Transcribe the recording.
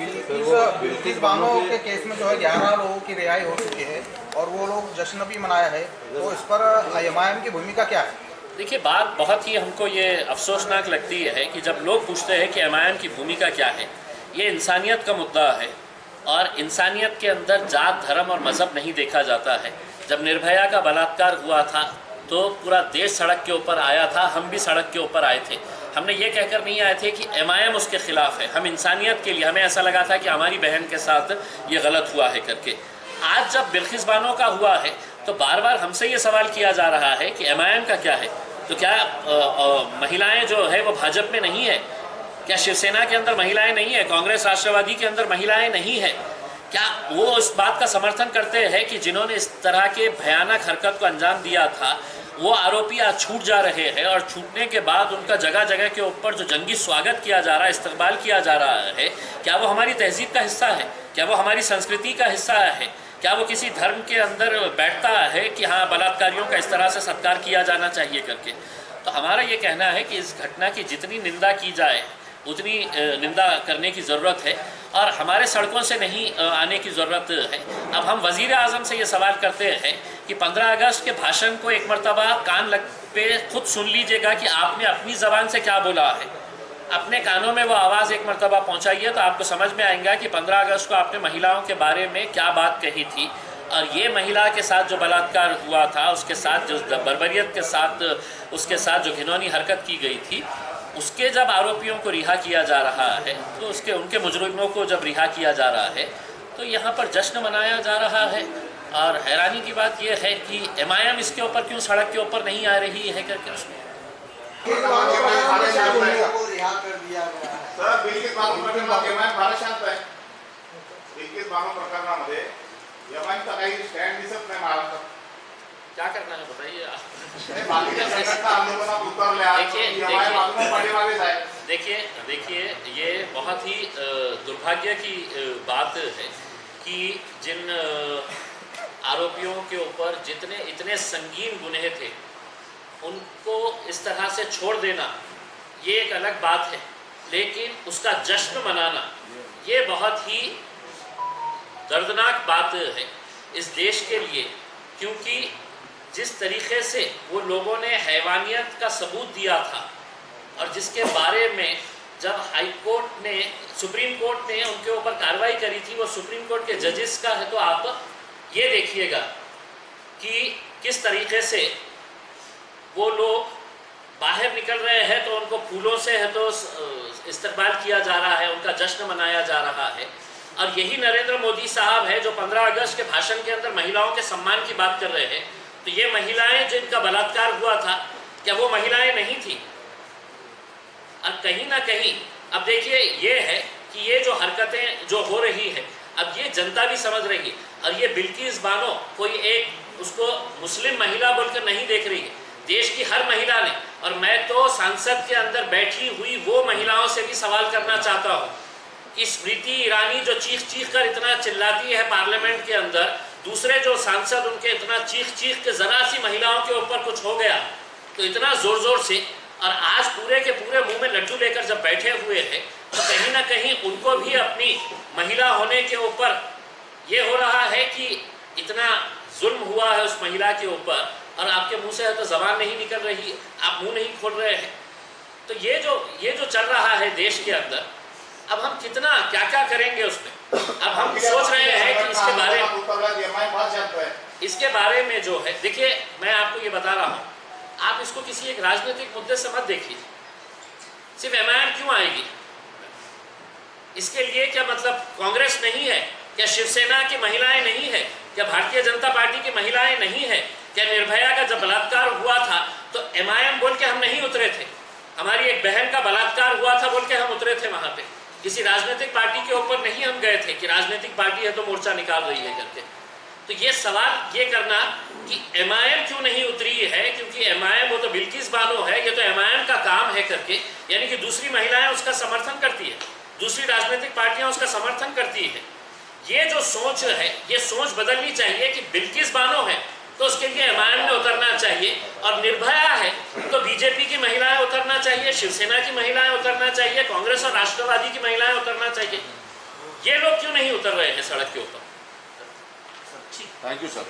बिल्किस बानो के केस में जो है 11 लोगों की रिहाई हो चुकी है और वो लोग जश्न भी मनाया है, तो इस पर एमआईएम की भूमिका क्या है? देखिए, बात बहुत ही हमको ये अफसोसनाक लगती है कि जब लोग पूछते हैं कि एमआईएम की भूमिका क्या है, ये इंसानियत का मुद्दा है और इंसानियत के अंदर जात, धर्म और मज़हब नहीं देखा जाता है। जब निर्भया का बलात्कार हुआ था तो पूरा देश सड़क के ऊपर आया था, हम भी सड़क के ऊपर आए थे। हमने ये कहकर नहीं आए थे कि एमआईएम उसके ख़िलाफ़ है, हम इंसानियत के लिए, हमें ऐसा लगा था कि हमारी बहन के साथ ये गलत हुआ है करके। आज जब बिल्किस बानो का हुआ है तो बार बार हमसे ये सवाल किया जा रहा है कि एमआईएम का क्या है। तो क्या महिलाएं जो है वो भाजपा में नहीं है? क्या शिवसेना के अंदर महिलाएं नहीं है? कांग्रेस राष्ट्रवादी के अंदर महिलाएं नहीं है? क्या वो इस बात का समर्थन करते हैं कि जिन्होंने इस तरह के भयानक हरकत को अंजाम दिया था वो आरोपी आज छूट जा रहे हैं और छूटने के बाद उनका जगह जगह के ऊपर जो जंगी स्वागत किया जा रहा है, इस्तकबाल किया जा रहा है, क्या वो हमारी तहजीब का हिस्सा है? क्या वो हमारी संस्कृति का हिस्सा है? क्या वो किसी धर्म के अंदर बैठता है कि हाँ, बलात्कारियों का इस तरह से सत्कार किया जाना चाहिए करके? तो हमारा ये कहना है कि इस घटना की जितनी निंदा की जाए उतनी निंदा करने की ज़रूरत है और हमारे सड़कों से नहीं आने की ज़रूरत है। अब हम वज़ीर आज़म से ये सवाल करते हैं कि 15 अगस्त के भाषण को एक मरतबा कान लग पे खुद सुन लीजिएगा कि आपने अपनी ज़बान से क्या बोला है। अपने कानों में वो आवाज़ एक मरतबा पहुँचाइए तो आपको समझ में आएगा कि 15 अगस्त को आपने महिलाओं के बारे में क्या बात कही थी और ये महिला के साथ जो बलात्कार हुआ था, उसके साथ जो बर्बरियत के साथ उसके साथ जो घिनौनी हरकत की गई थी, उसके जब आरोपियों को रिहा किया जा रहा है तो उनके मुजरिमों को जब रिहा किया जा रहा है तो यहाँ पर जश्न मनाया जा रहा है। और हैरानी की बात यह है कि एमआईएम इसके ऊपर क्यों सड़क के ऊपर नहीं आ रही है करके उसमें क्या करना है बताइए आप। देखिए ये बहुत ही दुर्भाग्य की बात है कि जिन आरोपियों के ऊपर जितने इतने संगीन गुनहे थे उनको इस तरह से छोड़ देना ये एक अलग बात है, लेकिन उसका जश्न मनाना ये बहुत ही दर्दनाक बात है इस देश के लिए, क्योंकि जिस तरीक़े से वो लोगों ने हैवानियत का सबूत दिया था और जिसके बारे में जब हाई कोर्ट ने, सुप्रीम कोर्ट ने उनके ऊपर कार्रवाई करी थी, वो सुप्रीम कोर्ट के जजेस का है, तो आप ये देखिएगा कि किस तरीक़े से वो लोग बाहर निकल रहे हैं तो उनको फूलों से है तो इस्तकबाल किया जा रहा है, उनका जश्न मनाया जा रहा है। और यही नरेंद्र मोदी साहब है जो 15 अगस्त के भाषण के अंदर महिलाओं के सम्मान की बात कर रहे हैं। तो ये महिलाएं जिनका बलात्कार हुआ था, क्या वो महिलाएं नहीं थी? और कहीं ना कहीं अब देखिए ये है कि ये जो हरकतें जो हो रही है अब ये जनता भी समझ रही है और ये बिल्किस बानो कोई एक उसको मुस्लिम महिला बोलकर नहीं देख रही है, देश की हर महिला ने। और मैं तो संसद के अंदर बैठी हुई वो महिलाओं से भी सवाल करना चाहता हूँ कि स्मृति ईरानी जो चीख कर इतना चिल्लाती है पार्लियामेंट के अंदर, दूसरे जो सांसद उनके इतना चीख के ज़रा सी महिलाओं के ऊपर कुछ हो गया तो इतना ज़ोर से, और आज पूरे के पूरे मुंह में लड्डू लेकर जब बैठे हुए हैं तो कहीं ना कहीं उनको भी अपनी महिला होने के ऊपर ये हो रहा है कि इतना जुल्म हुआ है उस महिला के ऊपर और आपके मुंह से है तो ज़बान नहीं निकल रही, आप मुंह नहीं खोल रहे हैं। तो ये जो चल रहा है देश के अंदर, अब हम कितना क्या क्या करेंगे उसमें। अब हम सोच रहे हैं कि इसके बारे में जो है, देखिए मैं आपको ये बता रहा हूँ, आप इसको किसी एक राजनीतिक मुद्दे से मत देखिए। सिर्फ एमआईएम क्यों आएगी? इसके लिए क्या मतलब कांग्रेस नहीं है? क्या शिवसेना की महिलाएं नहीं है? क्या भारतीय जनता पार्टी की महिलाएं नहीं है? क्या निर्भया का जब बलात्कार हुआ था तो एमआईएम बोल के हम नहीं उतरे थे? हमारी एक बहन का बलात्कार हुआ था बोल के हम उतरे थे वहां पे। किसी राजनीतिक पार्टी के ऊपर नहीं हम गए थे कि राजनीतिक पार्टी है तो मोर्चा निकाल रही है करके। तो ये सवाल ये करना कि एमआईएम क्यों नहीं उतरी है, क्योंकि एमआईएम वो तो बिल्किस बानो है, ये तो एमआईएम का काम है करके, यानी कि दूसरी महिलाएं उसका समर्थन करती है, दूसरी राजनीतिक पार्टियां उसका समर्थन करती है। ये जो सोच है ये सोच बदलनी चाहिए कि बिल्किस बानो है तो उसके लिए एमआईएम ने उतरना चाहिए, और निर्भया है तो बीजेपी की महिलाएं उतरना चाहिए, शिवसेना की महिलाएं उतरना चाहिए, कांग्रेस और राष्ट्रवादी की महिलाएं उतरना चाहिए। ये लोग क्यों नहीं उतर रहे हैं सड़क के ऊपर? Thank you sir.